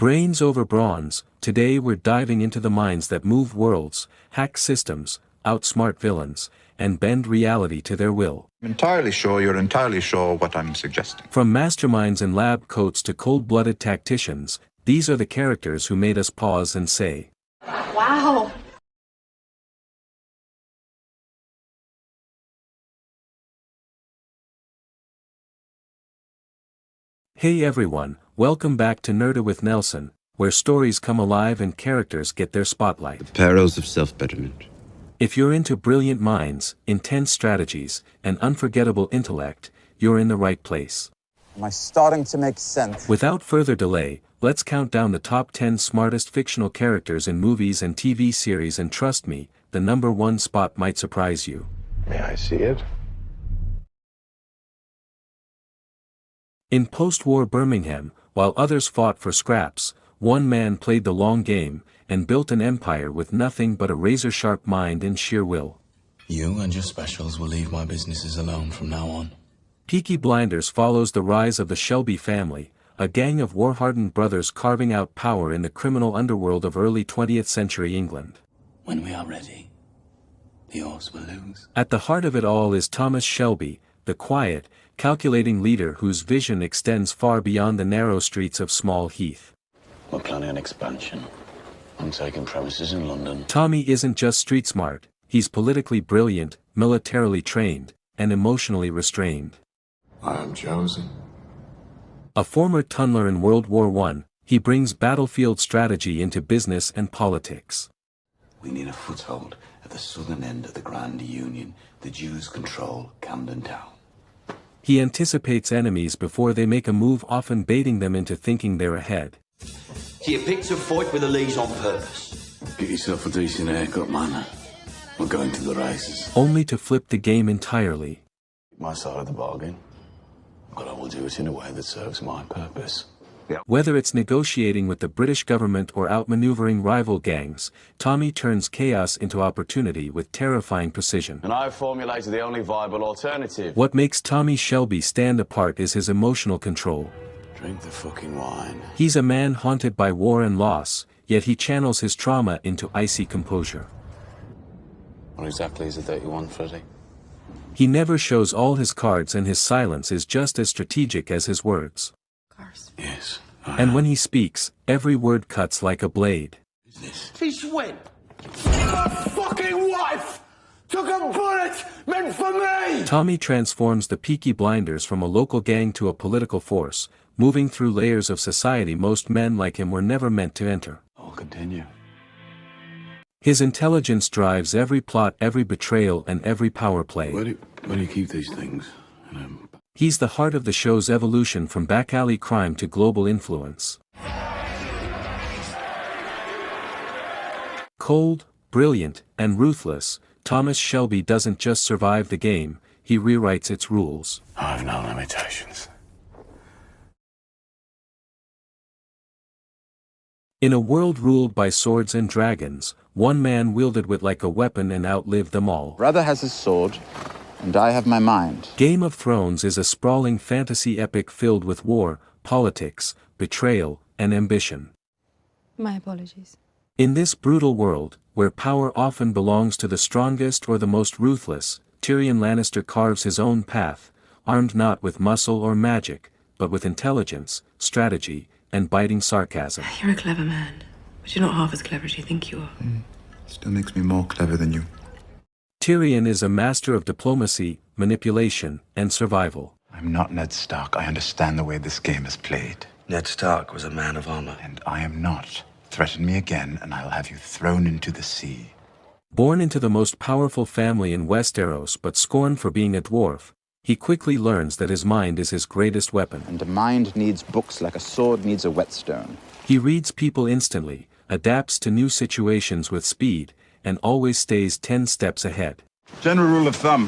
Brains over bronze. Today we're diving into the minds that move worlds, hack systems, outsmart villains, and bend reality to their will. I'm entirely sure you're entirely sure what I'm suggesting. From masterminds in lab coats to cold-blooded tacticians, these are the characters who made us pause and say, "Wow." Hey everyone, welcome back to Nerda with Nelson, where stories come alive and characters get their spotlight. The perils of self-betterment. If you're into brilliant minds, intense strategies, and unforgettable intellect, you're in the right place. Am I starting to make sense? Without further delay, let's count down the top 10 smartest fictional characters in movies and TV series, and trust me, the number one spot might surprise you. May I see it? In post-war Birmingham, while others fought for scraps, one man played the long game, and built an empire with nothing but a razor-sharp mind and sheer will. You and your specials will leave my businesses alone from now on. Peaky Blinders follows the rise of the Shelby family, a gang of war-hardened brothers carving out power in the criminal underworld of early 20th century England. When we are ready, the horse will lose. At the heart of it all is Thomas Shelby, the quiet, calculating leader whose vision extends far beyond the narrow streets of Small Heath. We're planning an expansion. I'm taking premises in London. Tommy isn't just street smart, he's politically brilliant, militarily trained, and emotionally restrained. I am chosen. A former tunneler in World War I, he brings battlefield strategy into business and politics. We need a foothold at the southern end of the Grand Union. The Jews control Camden Town. He anticipates enemies before they make a move, often baiting them into thinking they're ahead. So you picked a fight with the Lees on purpose? Get yourself a decent haircut, man. We're going to the races. Only to flip the game entirely. My side of the bargain. But I will do it in a way that serves my purpose. Whether it's negotiating with the British government or outmaneuvering rival gangs, Tommy turns chaos into opportunity with terrifying precision. And I've formulated the only viable alternative. What makes Tommy Shelby stand apart is his emotional control. Drink the fucking wine. He's a man haunted by war and loss, yet he channels his trauma into icy composure. What exactly is it that you want, Freddie? He never shows all his cards, and his silence is just as strategic as his words. Yes. And when he speaks, every word cuts like a blade. Since when? My fucking wife took a bullet meant for me! Tommy transforms the Peaky Blinders from a local gang to a political force, moving through layers of society most men like him were never meant to enter. I'll continue. His intelligence drives every plot, every betrayal, and every power play. Where do you keep these things? He's the heart of the show's evolution from back alley crime to global influence. Cold, brilliant, and ruthless, Thomas Shelby doesn't just survive the game, he rewrites its rules. I've no limitations. In a world ruled by swords and dragons, one man wielded wit like a weapon and outlived them all. Brother has his sword, and I have my mind. Game of Thrones is a sprawling fantasy epic filled with war, politics, betrayal, and ambition. My apologies. In this brutal world, where power often belongs to the strongest or the most ruthless, Tyrion Lannister carves his own path, armed not with muscle or magic, but with intelligence, strategy, and biting sarcasm. You're a clever man, but you're not half as clever as you think you are. Still makes me more clever than you. Tyrion is a master of diplomacy, manipulation, and survival. I'm not Ned Stark. I understand the way this game is played. Ned Stark was a man of honor. And I am not. Threaten me again, and I'll have you thrown into the sea. Born into the most powerful family in Westeros but scorned for being a dwarf, he quickly learns that his mind is his greatest weapon. And a mind needs books like a sword needs a whetstone. He reads people instantly, adapts to new situations with speed, and always stays 10 steps ahead. General rule of thumb.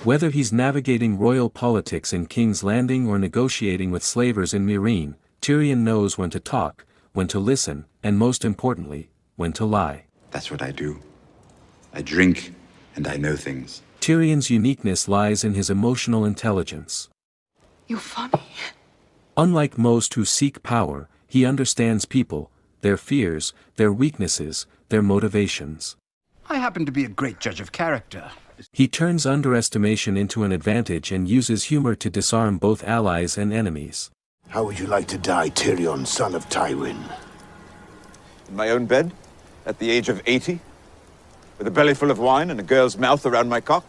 Whether he's navigating royal politics in King's Landing or negotiating with slavers in Meereen, Tyrion knows when to talk, when to listen, and most importantly, when to lie. That's what I do. I drink, and I know things. Tyrion's uniqueness lies in his emotional intelligence. You're funny. Unlike most who seek power, He understands people, their fears, their weaknesses, their motivations. I happen to be a great judge of character. He turns underestimation into an advantage and uses humor to disarm both allies and enemies. How would you like to die, Tyrion, son of Tywin? In my own bed, at the age of 80? With a belly full of wine and a girl's mouth around my cock?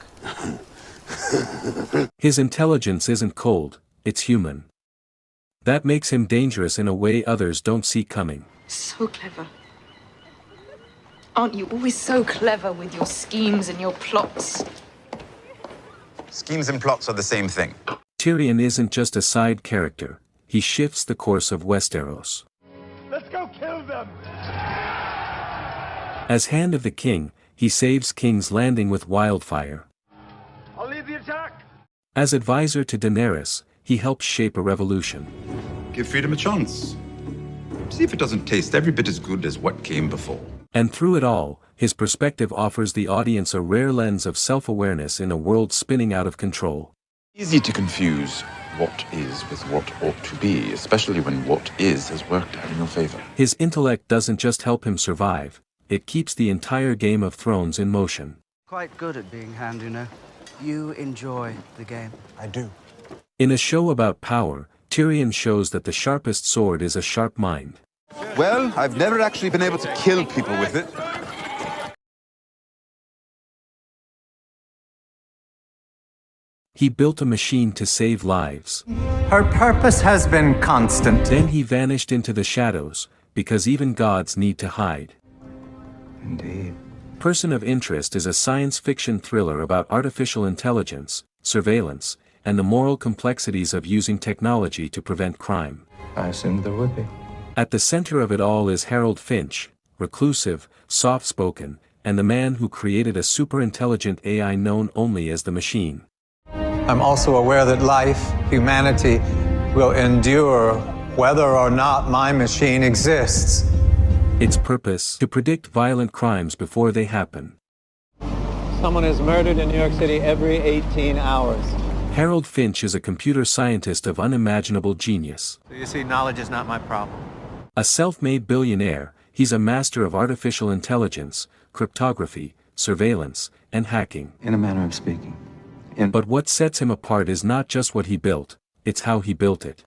His intelligence isn't cold, it's human. That makes him dangerous in a way others don't see coming. So clever. Aren't you always so clever with your schemes and your plots? Schemes and plots are the same thing. Tyrion isn't just a side character, he shifts the course of Westeros. Let's go kill them! As Hand of the King, he saves King's Landing with wildfire. I'll lead the attack! As advisor to Daenerys, he helps shape a revolution. Give freedom a chance. See if it doesn't taste every bit as good as what came before. And through it all, his perspective offers the audience a rare lens of self-awareness in a world spinning out of control. Easy to confuse what is with what ought to be, especially when what is has worked out in your favor. His intellect doesn't just help him survive, it keeps the entire Game of Thrones in motion. Quite good at being Hand, you know. You enjoy the game. I do. In a show about power, Tyrion shows that the sharpest sword is a sharp mind. Well, I've never actually been able to kill people with it. He built a machine to save lives. Her purpose has been constant. Then he vanished into the shadows, because even gods need to hide. Indeed. Person of Interest is a science fiction thriller about artificial intelligence, surveillance, and the moral complexities of using technology to prevent crime. I assumed there would be. At the center of it all is Harold Finch, reclusive, soft-spoken, and the man who created a super-intelligent AI known only as the Machine. I'm also aware that life, humanity, will endure whether or not my machine exists. Its purpose, to predict violent crimes before they happen. Someone is murdered in New York City every 18 hours. Harold Finch is a computer scientist of unimaginable genius. So you see, knowledge is not my problem. A self-made billionaire, he's a master of artificial intelligence, cryptography, surveillance, and hacking. In a manner of speaking. But what sets him apart is not just what he built, it's how he built it.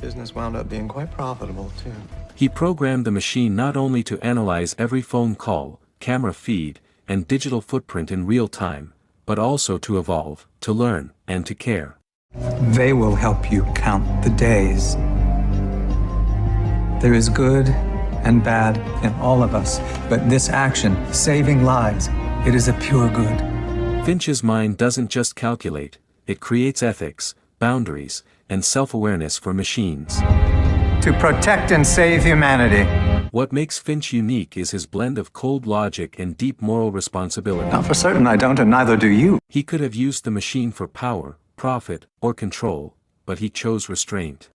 Business wound up being quite profitable, too. He programmed the machine not only to analyze every phone call, camera feed, and digital footprint in real time, but also to evolve, to learn, and to care. They will help you count the days. There is good and bad in all of us, but this action, saving lives, it is a pure good. Finch's mind doesn't just calculate, it creates ethics, boundaries, and self-awareness for machines. To protect and save humanity. What makes Finch unique is his blend of cold logic and deep moral responsibility. Now, for certain I don't, and neither do you. He could have used the machine for power, profit, or control, but he chose restraint.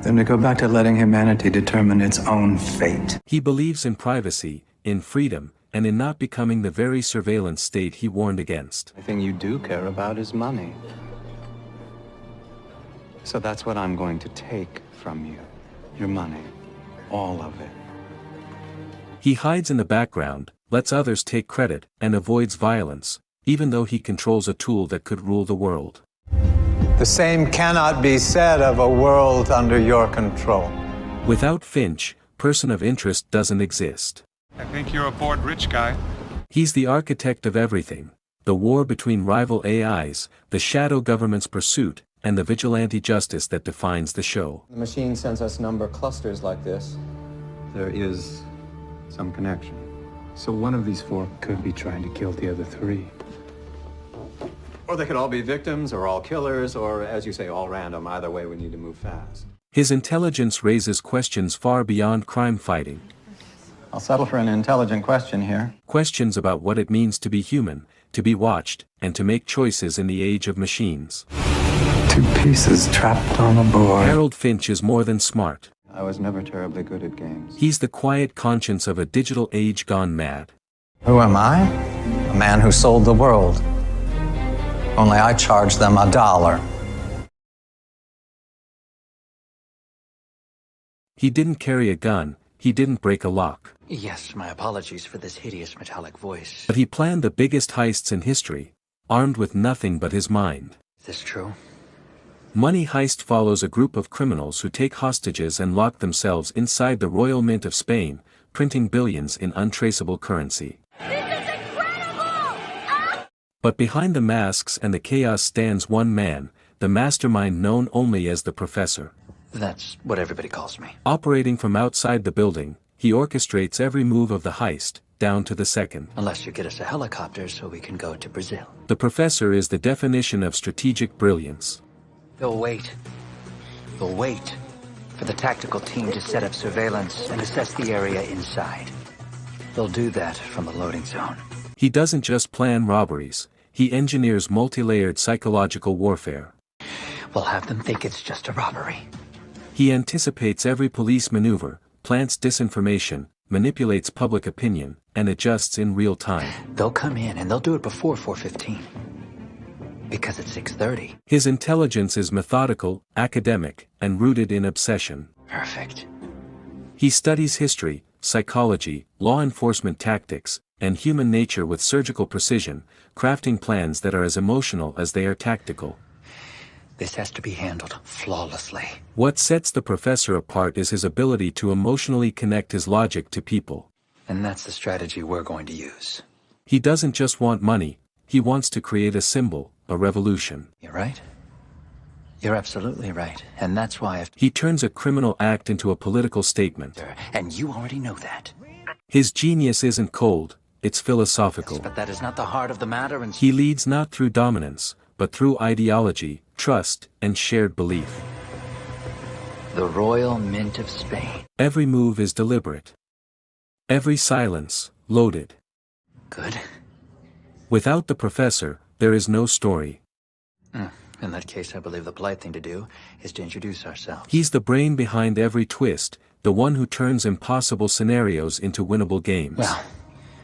Then we go back to letting humanity determine its own fate. He believes in privacy, in freedom, and in not becoming the very surveillance state he warned against. The thing you do care about is money. So that's what I'm going to take from you. Your money. All of it. He hides in the background, lets others take credit, and avoids violence, even though he controls a tool that could rule the world. The same cannot be said of a world under your control. Without Finch, Person of Interest doesn't exist. I think you're a bored rich guy. He's the architect of everything. The war between rival AIs, the shadow government's pursuit, and the vigilante justice that defines the show. The machine sends us number clusters like this. There is some connection. So one of these four could be trying to kill the other three. Or they could all be victims, or all killers, or, as you say, all random. Either way, we need to move fast. His intelligence raises questions far beyond crime fighting. I'll settle for an intelligent question here. Questions about what it means to be human, to be watched, and to make choices in the age of machines. Two pieces trapped on a board. Harold Finch is more than smart. I was never terribly good at games. He's the quiet conscience of a digital age gone mad. Who am I? A man who sold the world. Only I charged them $1. He didn't carry a gun, he didn't break a lock. Yes, my apologies for this hideous metallic voice. But he planned the biggest heists in history, armed with nothing but his mind. Is this true? Money Heist follows a group of criminals who take hostages and lock themselves inside the Royal Mint of Spain, printing billions in untraceable currency. But behind the masks and the chaos stands one man, the mastermind known only as the Professor. That's what everybody calls me. Operating from outside the building, he orchestrates every move of the heist, down to the second. Unless you get us a helicopter so we can go to Brazil. The Professor is the definition of strategic brilliance. They'll wait. They'll wait for the tactical team to set up surveillance and assess the area inside. They'll do that from the loading zone. He doesn't just plan robberies, he engineers multi-layered psychological warfare. We'll have them think it's just a robbery. He anticipates every police maneuver, plants disinformation, manipulates public opinion, and adjusts in real time. They'll come in and they'll do it before 4:15. Because it's 6:30. His intelligence is methodical, academic, and rooted in obsession. Perfect. He studies history, psychology, law enforcement tactics, and human nature with surgical precision, crafting plans that are as emotional as they are tactical. This has to be handled flawlessly. What sets the Professor apart is his ability to emotionally connect his logic to people. And that's the strategy we're going to use. He doesn't just want money, he wants to create a symbol, a revolution. You're right. You're absolutely right. And that's why he turns a criminal act into a political statement. And you already know that. His genius isn't cold, it's philosophical. Yes, but that is not the heart of the matter. And he leads not through dominance, but through ideology, trust, and shared belief. The Royal Mint of Spain. Every move is deliberate. Every silence, loaded. Good. Without the Professor, there is no story. In that case, I believe the polite thing to do is to introduce ourselves. He's the brain behind every twist, the one who turns impossible scenarios into winnable games. Well,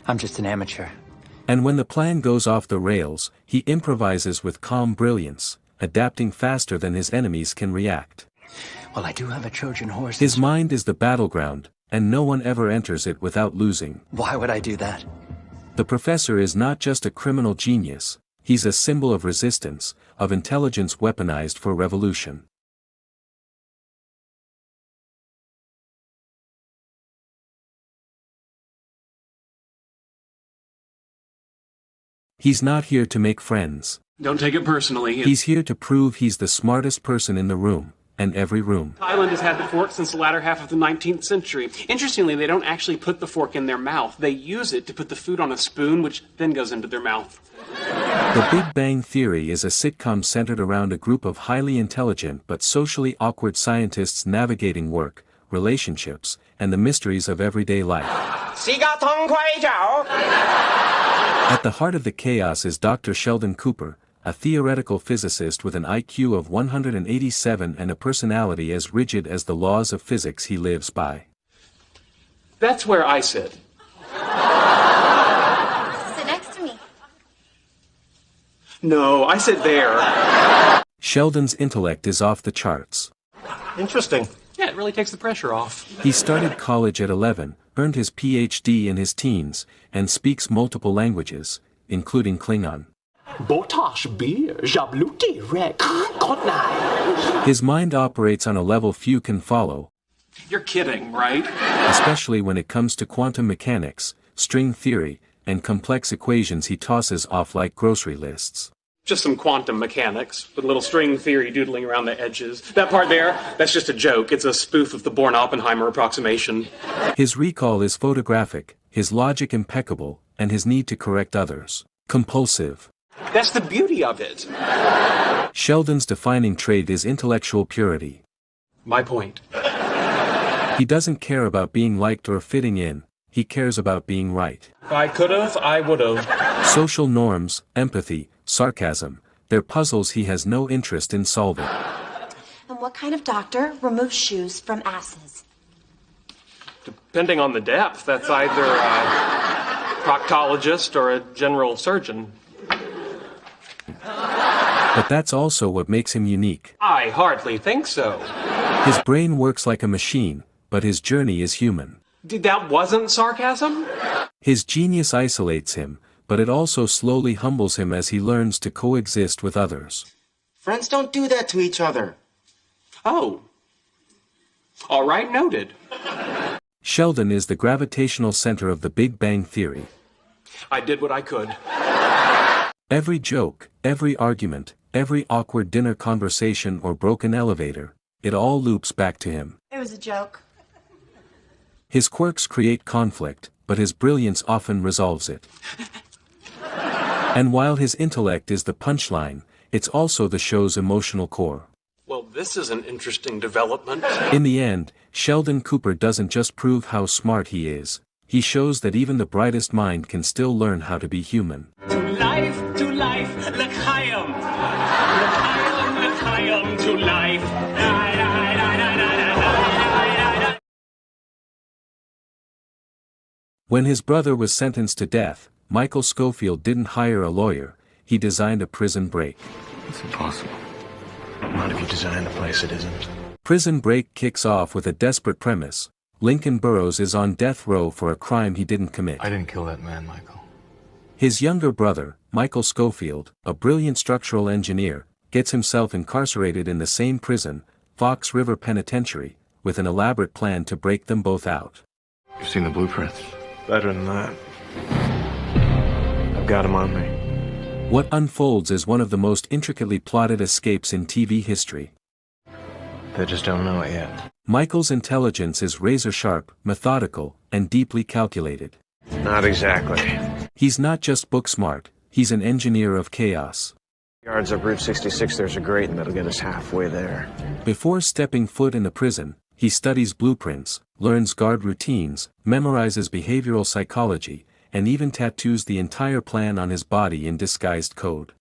I'm just an amateur. And when the plan goes off the rails, he improvises with calm brilliance, adapting faster than his enemies can react. Well, I do have a Trojan horse. His mind is the battleground, and no one ever enters it without losing. Why would I do that? The Professor is not just a criminal genius, he's a symbol of resistance, of intelligence weaponized for revolution. He's not here to make friends. Don't take it personally. He's here to prove he's the smartest person in the room, and every room. Thailand has had the fork since the latter half of the 19th century. Interestingly, they don't actually put the fork in their mouth. They use it to put the food on a spoon, which then goes into their mouth. The Big Bang Theory is a sitcom centered around a group of highly intelligent but socially awkward scientists navigating work, relationships, and the mysteries of everyday life. At the heart of the chaos is Dr. Sheldon Cooper, a theoretical physicist with an IQ of 187 and a personality as rigid as the laws of physics he lives by. That's where I sit. Sit next to me. No, I sit there. Sheldon's intellect is off the charts. Interesting. Yeah, it really takes the pressure off. He started college at 11, earned his PhD in his teens, and speaks multiple languages, including Klingon. His mind operates on a level few can follow. You're kidding, right? Especially when it comes to quantum mechanics, string theory, and complex equations he tosses off like grocery lists. Just some quantum mechanics, with a little string theory doodling around the edges. That part there, that's just a joke. It's a spoof of the Born-Oppenheimer approximation. His recall is photographic, his logic impeccable, and his need to correct others compulsive. That's the beauty of it. Sheldon's defining trait is intellectual purity. My point. He doesn't care about being liked or fitting in, he cares about being right. If I could've, I would've. Social norms, empathy, sarcasm, they're puzzles he has no interest in solving. And what kind of doctor removes shoes from asses? Depending on the depth, that's either a proctologist or a general surgeon. But that's also what makes him unique. I hardly think so. His brain works like a machine, but his journey is human. That wasn't sarcasm? His genius isolates him, but it also slowly humbles him as he learns to coexist with others. Friends don't do that to each other. Oh. All right, noted. Sheldon is the gravitational center of the Big Bang Theory. I did what I could. Every joke, every argument, every awkward dinner conversation or broken elevator, it all loops back to him. It was a joke. His quirks create conflict, but his brilliance often resolves it. And while his intellect is the punchline, it's also the show's emotional core. Well, this is an interesting development. In the end, Sheldon Cooper doesn't just prove how smart he is, he shows that even the brightest mind can still learn how to be human. To life, l'chaim. L'chaim, to life. When his brother was sentenced to death, Michael Scofield didn't hire a lawyer, he designed a prison break. It's impossible. Not if you design the place it isn't. Prison Break kicks off with a desperate premise. Lincoln Burrows is on death row for a crime he didn't commit. I didn't kill that man, Michael. His younger brother, Michael Scofield, a brilliant structural engineer, gets himself incarcerated in the same prison, Fox River Penitentiary, with an elaborate plan to break them both out. You've seen the blueprints. Better than that. I've got him on me. What unfolds is one of the most intricately plotted escapes in TV history. They just don't know it yet. Michael's intelligence is razor-sharp, methodical, and deeply calculated. Not exactly. He's not just book-smart, he's an engineer of chaos. Yards up Route 66, there's a grate, and that'll get us halfway there. Before stepping foot in the prison, he studies blueprints, learns guard routines, memorizes behavioral psychology, and even tattoos the entire plan on his body in disguised code.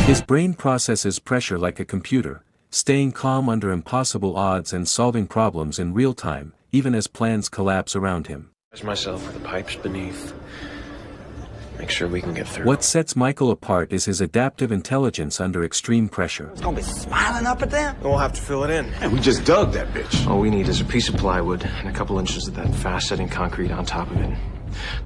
His brain processes pressure like a computer, staying calm under impossible odds and solving problems in real time, even as plans collapse around him. There's myself with the pipes beneath. Make sure we can get through. What sets Michael apart is his adaptive intelligence under extreme pressure. It's gonna be smiling up at them. We'll have to fill it in. And we just dug that bitch. All we need is a piece of plywood and a couple inches of that fast-setting concrete on top of it.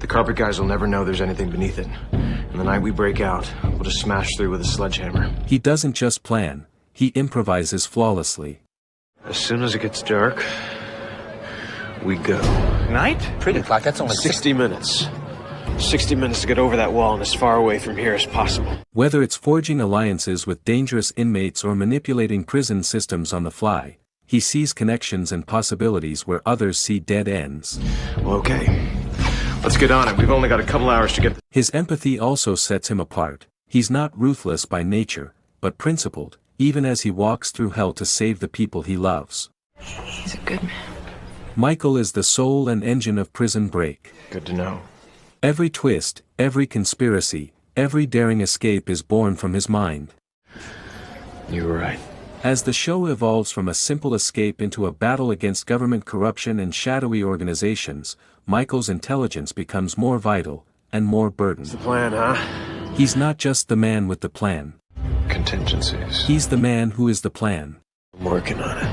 The carpet guys will never know there's anything beneath it. And the night we break out, we'll just smash through with a sledgehammer. He doesn't just plan, he improvises flawlessly. As soon as it gets dark, we go. Night? Pretty clock, that's only 60 minutes. 60 minutes to get over that wall and as far away from here as possible. Whether it's forging alliances with dangerous inmates or manipulating prison systems on the fly, he sees connections and possibilities where others see dead ends. Well, okay. Let's get on it. We've only got a couple hours to get... His empathy also sets him apart. He's not ruthless by nature, but principled, even as he walks through hell to save the people he loves. He's a good man. Michael is the soul and engine of Prison Break. Good to know. Every twist, every conspiracy, every daring escape is born from his mind. You were right. As the show evolves from a simple escape into a battle against government corruption and shadowy organizations, Michael's intelligence becomes more vital, and more burdened. What's the plan, huh? He's not just the man with the plan. Contingencies. He's the man who is the plan. I'm working on it.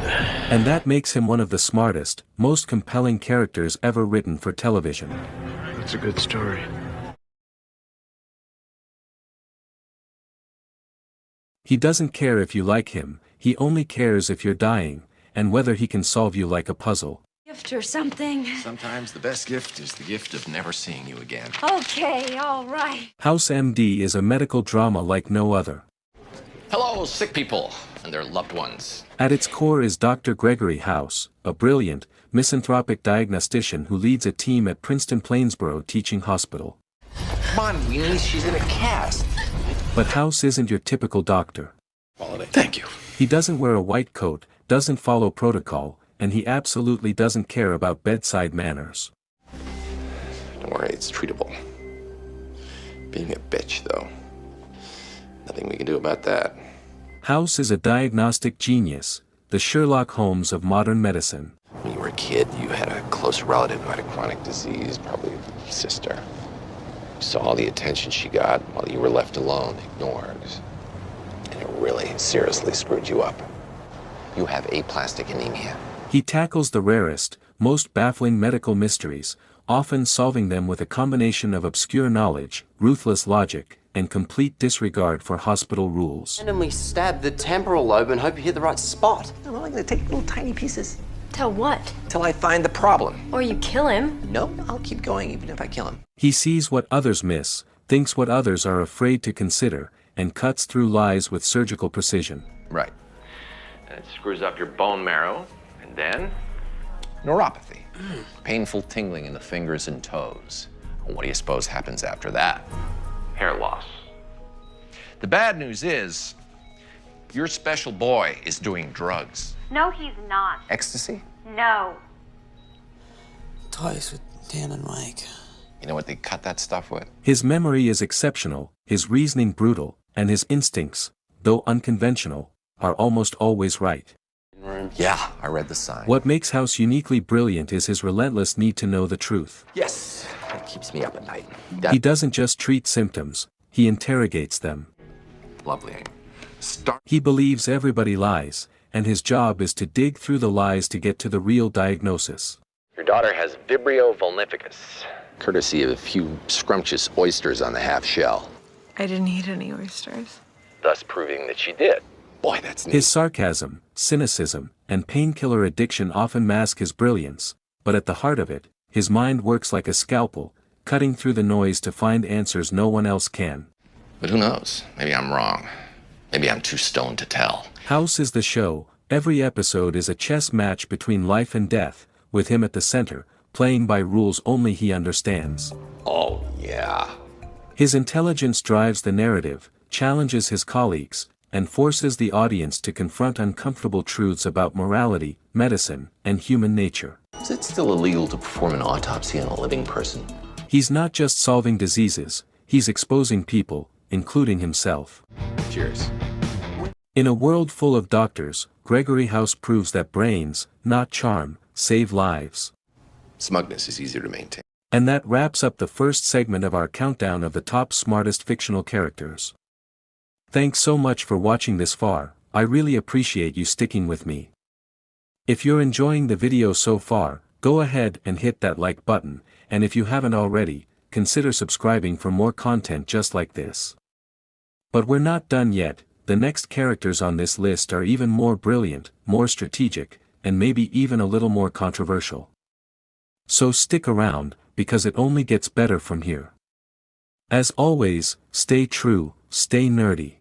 And that makes him one of the smartest, most compelling characters ever written for television. It's a good story. He doesn't care if you like him, he only cares if you're dying, and whether he can solve you like a puzzle. Gift or something. Sometimes the best gift is the gift of never seeing you again. Okay, all right. House MD is a medical drama like no other. Hello, sick people and their loved ones. At its core is Dr. Gregory House, a brilliant, misanthropic diagnostician who leads a team at Princeton Plainsboro Teaching Hospital. Come on, Weenie, she's in a cast. But House isn't your typical doctor. Quality. Thank you. He doesn't wear a white coat, doesn't follow protocol, and he absolutely doesn't care about bedside manners. Don't worry, it's treatable. Being a bitch, though. Nothing we can do about that. House is a diagnostic genius, the Sherlock Holmes of modern medicine. When you were a kid, you had a close relative who had a chronic disease, probably your sister. You saw all the attention she got while you were left alone, ignored. And it really seriously screwed you up. You have aplastic anemia. He tackles the rarest, most baffling medical mysteries, often solving them with a combination of obscure knowledge, ruthless logic, and complete disregard for hospital rules. Randomly stab the temporal lobe and hope you hit the right spot. I'm only going to take little tiny pieces. Till what? Till I find the problem. Or you kill him. No, I'll keep going even if I kill him. He sees what others miss, thinks what others are afraid to consider, and cuts through lies with surgical precision. Right. And it screws up your bone marrow, and then? Neuropathy. Painful tingling in the fingers and toes. And what do you suppose happens after that? Hair loss. The bad news is, your special boy is doing drugs. No, he's not. Ecstasy? No. Toys with Dan and Mike. You know what they cut that stuff with? His memory is exceptional, his reasoning brutal, and his instincts, though unconventional, are almost always right. Yeah, I read the sign. What makes House uniquely brilliant is his relentless need to know the truth. Yes, it keeps me up at night. He doesn't just treat symptoms, he interrogates them. Lovely. He believes everybody lies, and his job is to dig through the lies to get to the real diagnosis. Your daughter has Vibrio vulnificus, courtesy of a few scrumptious oysters on the half shell. I didn't eat any oysters. Thus proving that she did. Boy, that's neat. His sarcasm, cynicism, and painkiller addiction often mask his brilliance, but at the heart of it, his mind works like a scalpel, cutting through the noise to find answers no one else can. But who knows? Maybe I'm wrong. Maybe I'm too stoned to tell. House is the show. Every episode is a chess match between life and death, with him at the center, playing by rules only he understands. Oh, yeah. His intelligence drives the narrative, challenges his colleagues, and forces the audience to confront uncomfortable truths about morality, medicine, and human nature. Is it still illegal to perform an autopsy on a living person? He's not just solving diseases, he's exposing people, including himself. Cheers. In a world full of doctors, Gregory House proves that brains, not charm, save lives. Smugness is easier to maintain. And that wraps up the first segment of our countdown of the top smartest fictional characters. Thanks so much for watching this far, I really appreciate you sticking with me. If you're enjoying the video so far, go ahead and hit that like button, and if you haven't already, consider subscribing for more content just like this. But we're not done yet, the next characters on this list are even more brilliant, more strategic, and maybe even a little more controversial. So stick around, because it only gets better from here. As always, stay true, stay nerdy.